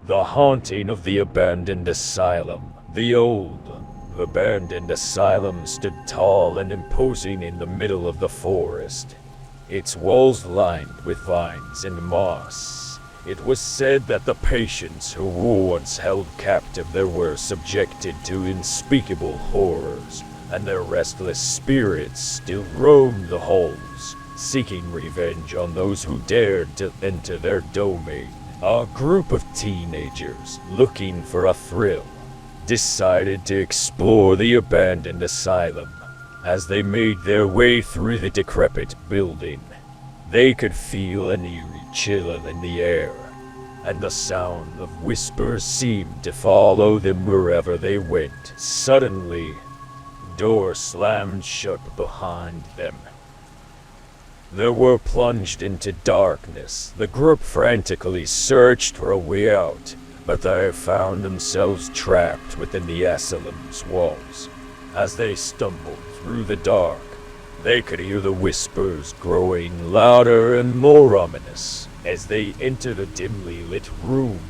The haunting of the abandoned asylum. The old, abandoned asylum stood tall and imposing in the middle of the forest, its walls lined with vines and moss. It was said that the patients who were once held captive there were subjected to unspeakable horrors, and their restless spirits still roamed the halls, seeking revenge on those who dared to enter their domain. A group of teenagers, looking for a thrill, decided to explore the abandoned asylum. As they made their way through the decrepit building, they could feel an eerie chill in the air, and the sound of whispers seemed to follow them wherever they went. Suddenly, the door slammed shut behind them. They were plunged into darkness. The group frantically searched for a way out, but they found themselves trapped within the asylum's walls. As they stumbled through the dark, they could hear the whispers growing louder and more ominous. As they entered a dimly lit room,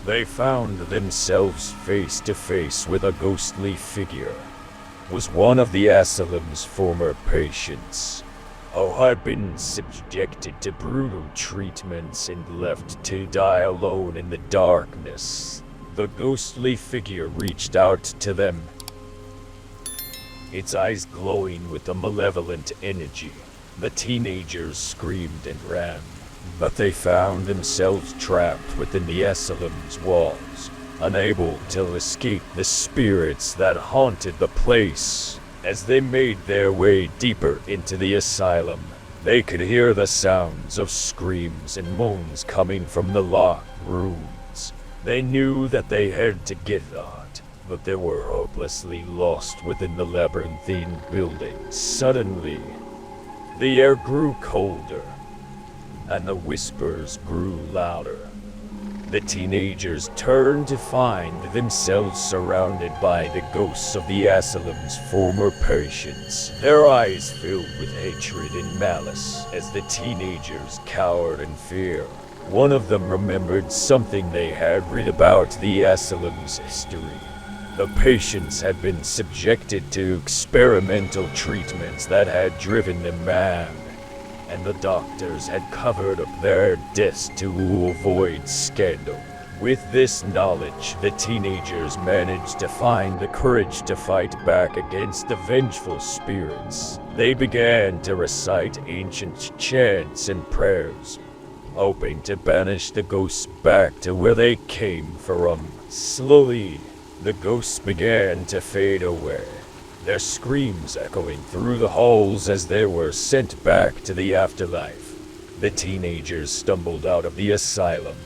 they found themselves face to face with a ghostly figure. It was one of the asylum's former patients, who had been subjected to brutal treatments and left to die alone in the darkness. The ghostly figure reached out to them, its eyes glowing with a malevolent energy. The teenagers screamed and ran, but they found themselves trapped within the asylum's walls, unable to escape the spirits that haunted the place. As they made their way deeper into the asylum, they could hear the sounds of screams and moans coming from the locked rooms. They knew that they had to get out, but they were hopelessly lost within the labyrinthine building. Suddenly, the air grew colder, and the whispers grew louder. The teenagers turned to find themselves surrounded by the ghosts of the asylum's former patients. Their eyes filled with hatred and malice as the teenagers cowered in fear. One of them remembered something they had read about the asylum's history. The patients had been subjected to experimental treatments that had driven them mad, and the doctors had covered up their deaths to avoid scandal. With this knowledge, the teenagers managed to find the courage to fight back against the vengeful spirits. They began to recite ancient chants and prayers, hoping to banish the ghosts back to where they came from. Slowly, the ghosts began to fade away, their screams echoing through the halls as they were sent back to the afterlife. The teenagers stumbled out of the asylum,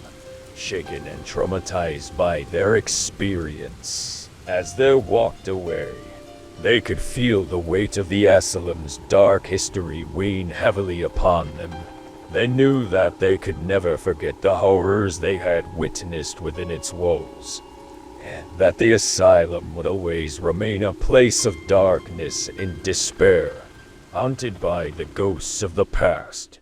shaken and traumatized by their experience. As they walked away, they could feel the weight of the asylum's dark history weighing heavily upon them. They knew that they could never forget the horrors they had witnessed within its walls, and that the asylum would always remain a place of darkness and despair, haunted by the ghosts of the past.